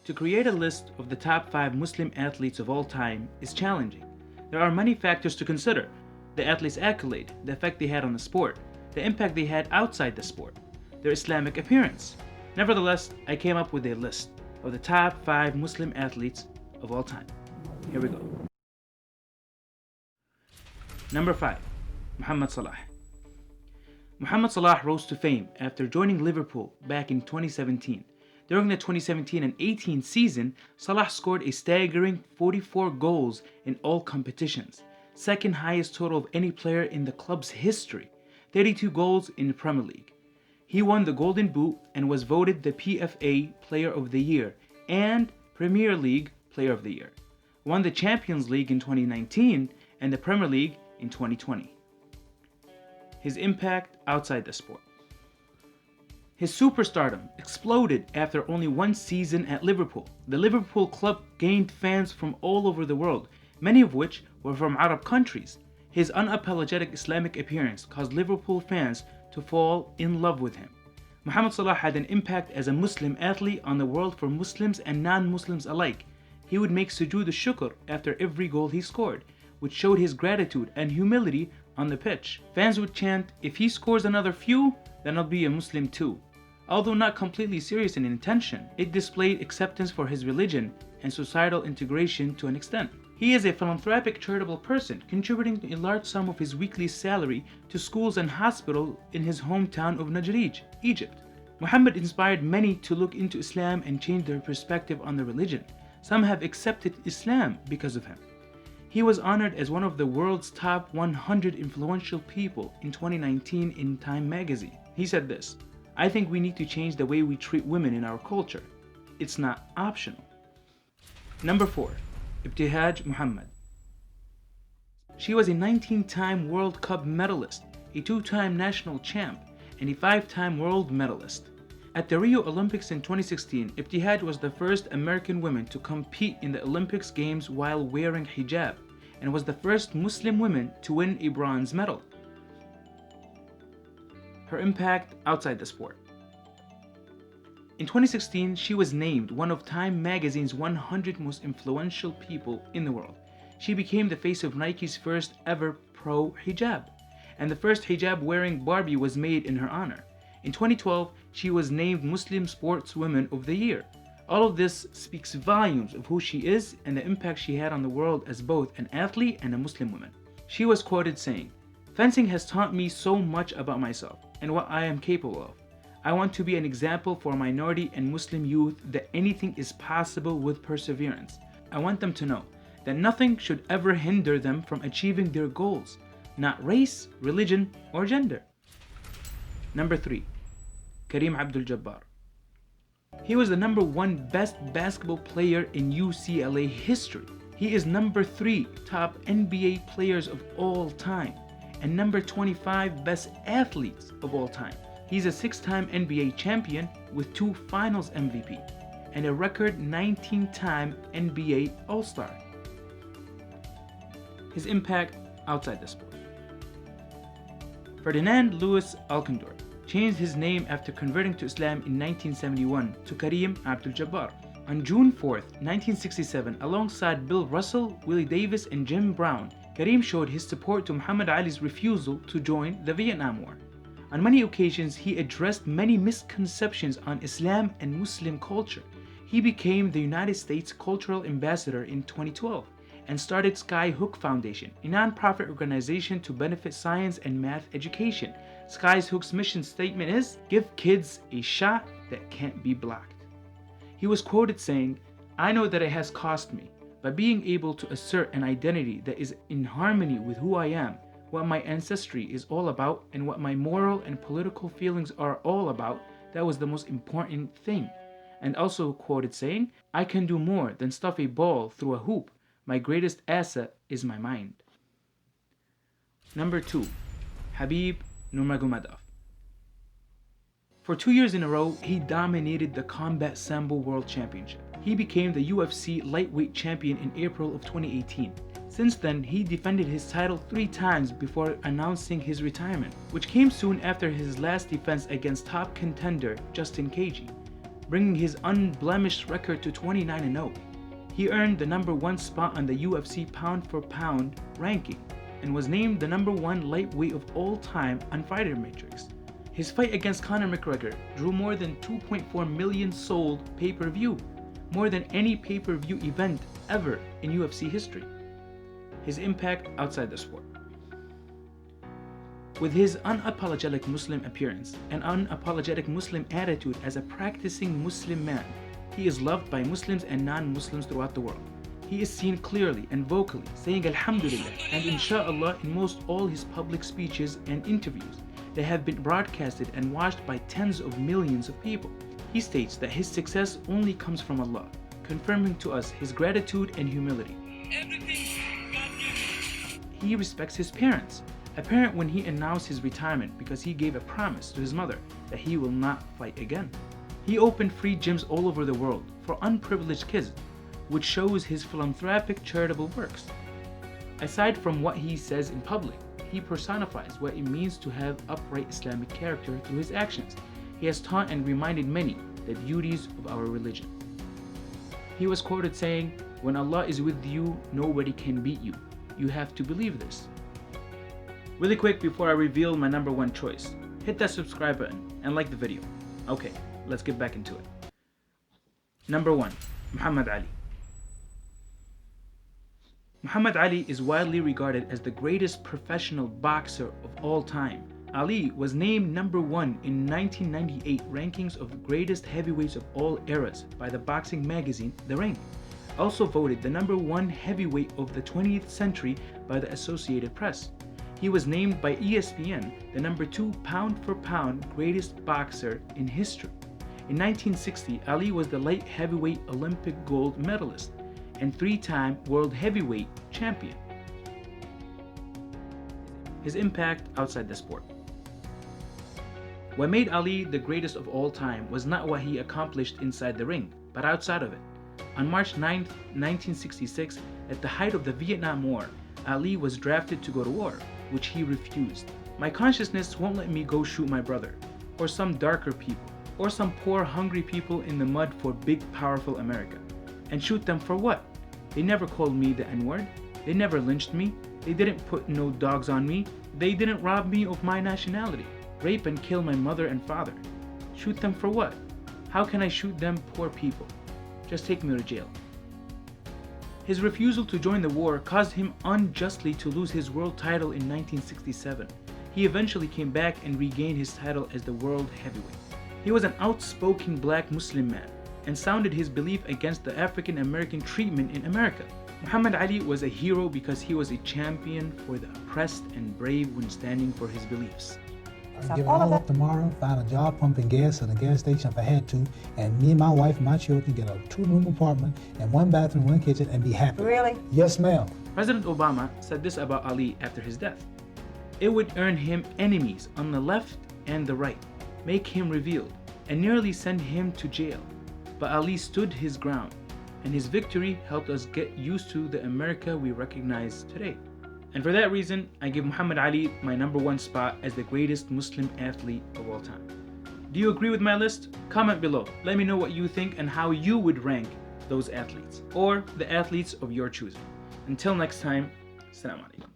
To create a list of the top 5 Muslim athletes of all time is challenging. There are many factors to consider: the athlete's accolade, the effect they had on the sport, the impact they had outside the sport, their Islamic appearance. Nevertheless, I came up with a list of the top 5 Muslim athletes of all time. Here we go. Number 5. Mohamed Salah. Mohamed Salah rose to fame after joining Liverpool back in 2017. During the 2017 and 18 season, Salah scored a staggering 44 goals in all competitions, second highest total of any player in the club's history, 32 goals in the Premier League. He won the Golden Boot and was voted the PFA Player of the Year and Premier League Player of the Year. Won the Champions League in 2019 and the Premier League in 2020. His impact outside the sport. His superstardom exploded after only one season at Liverpool. The Liverpool club gained fans from all over the world, many of which were from Arab countries. His unapologetic Islamic appearance caused Liverpool fans to fall in love with him. Mohamed Salah had an impact as a Muslim athlete on the world for Muslims and non-Muslims alike. He would make sujood al-shukr after every goal he scored, which showed his gratitude and humility on the pitch. Fans would chant, "If he scores another few, then I'll be a Muslim too." Although not completely serious in intention, it displayed acceptance for his religion and societal integration to an extent. He is a philanthropic, charitable person, contributing a large sum of his weekly salary to schools and hospitals in his hometown of Najrij, Egypt. Muhammad inspired many to look into Islam and change their perspective on the religion. Some have accepted Islam because of him. He was honored as one of the world's top 100 influential people in 2019 in Time magazine. He said this, "I think we need to change the way we treat women in our culture. It's not optional." Number 4. IBTIHAJ Mohamed. She was a 19-time World Cup medalist, a 2-time national champ, and a 5-time world medalist. At the Rio Olympics in 2016, IBTIHAJ was the first American woman to compete in the Olympics Games while wearing hijab, and was the first Muslim woman to win a bronze medal. Her impact outside the sport. In 2016, she was named one of Time magazine's 100 most influential people in the world. She became the face of Nike's first ever pro hijab, and the first hijab-wearing Barbie was made in her honor. In 2012, she was named Muslim Sportswoman of the Year. All of this speaks volumes of who she is and the impact she had on the world as both an athlete and a Muslim woman. She was quoted saying, "Fencing has taught me so much about myself and what I am capable of. I want to be an example for minority and Muslim youth that anything is possible with perseverance. I want them to know that nothing should ever hinder them from achieving their goals, not race, religion, or gender." Number 3. KAREEM ABDUL-JABBAR. He was the number 1 best basketball player in UCLA history. He is number 3 top NBA players of all time and number 25 best athletes of all time. He's a 6-time NBA champion with 2 Finals MVP and a record 19-time NBA All-Star. His impact outside the sport. Ferdinand Louis Alcindor changed his name after converting to Islam in 1971 to KAREEM ABDUL-JABBAR. On June 4, 1967, alongside Bill Russell, Willie Davis, and Jim Brown, KAREEM showed his support to Muhammad Ali's refusal to join the Vietnam War. On many occasions, he addressed many misconceptions on Islam and Muslim culture. He became the United States Cultural Ambassador in 2012 and started Skyhook Foundation, a non-profit organization to benefit science and math education. Skyhook's mission statement is, "Give kids a shot that can't be blocked." He was quoted saying, "I know that it has cost me, but being able to assert an identity that is in harmony with who I am, what my ancestry is all about, and what my moral and political feelings are all about, that was the most important thing." And also quoted saying, "I can do more than stuff a ball through a hoop. My greatest asset is my mind." Number 2. Khabib Nurmagomedov. For 2 years in a row, he dominated the Combat Sambo World Championship. He became the UFC lightweight champion in April of 2018. Since then, he defended his title 3 times before announcing his retirement, which came soon after his last defense against top contender Justin Gaethje. bringing his unblemished record to 29-0. He earned the #1 spot on the UFC pound-for-pound ranking and was named the #1 lightweight of all time on Fighter Matrix. His fight against Conor McGregor drew more than 2.4 million sold pay-per-view, more than any pay-per-view event ever in UFC history. His impact outside the sport. With his unapologetic Muslim appearance and unapologetic Muslim attitude as a practicing Muslim man, he is loved by Muslims and non-Muslims throughout the world. He is seen clearly and vocally saying Alhamdulillah and Insha'Allah in most all his public speeches and interviews that have been broadcasted and watched by tens of millions of people. He states that his success only comes from Allah, confirming to us his gratitude and humility. He respects his parents, apparent when he announced his retirement because he gave a promise to his mother that he will not fight again. He opened free gyms all over the world for unprivileged kids, which shows his philanthropic charitable works. Aside from what he says in public, he personifies what it means to have upright Islamic character through his actions. He has taught and reminded many the beauties of our religion. He was quoted saying, "When Allah is with you, nobody can beat you. You have to believe this." Really quick before I reveal my #1 choice, hit that subscribe button and like the video. Okay, let's get back into it. #1, Muhammad Ali. Muhammad Ali is widely regarded as the greatest professional boxer of all time. Ali was named #1 in 1998 rankings of the greatest heavyweights of all eras by the boxing magazine The Ring. Also voted the #1 heavyweight of the 20th century by the Associated Press. He was named by ESPN the #2 pound-for-pound greatest boxer in history. In 1960, Ali was the light heavyweight Olympic gold medalist and 3-time world heavyweight champion. His impact outside the sport. What made Ali the greatest of all time was not what he accomplished inside the ring, but outside of it. On March 9, 1966, at the height of the Vietnam War, Ali was drafted to go to war, which he refused. "My consciousness won't let me go shoot my brother, or some darker people, or some poor hungry people in the mud for big powerful America. And shoot them for what? They never called me the N-word. They never lynched me. They didn't put no dogs on me. They didn't rob me of my nationality, rape and kill my mother and father. Shoot them for what? How can I shoot them poor people? Just take me to jail." His refusal to join the war caused him unjustly to lose his world title in 1967. He eventually came back and regained his title as the world heavyweight. He was an outspoken black Muslim man and sounded his belief against the African American treatment in America. Muhammad Ali was a hero because he was a champion for the oppressed and brave when standing for his beliefs. I'd give it all up tomorrow, find a job pumping gas at a gas station if I had to, and me and my wife and my children get a 2-room apartment and 1 bathroom, 1 kitchen and be happy. Really? Yes, ma'am. President Obama said this about Ali after his death. "It would earn him enemies on the left and the right, make him revealed, and nearly send him to jail. But Ali stood his ground, and his victory helped us get used to the America we recognize today." And for that reason, I give Muhammad Ali my #1 spot as the greatest Muslim athlete of all time. Do you agree with my list? Comment below. Let me know what you think and how you would rank those athletes, or the athletes of your choosing. Until next time, Assalamu alaikum.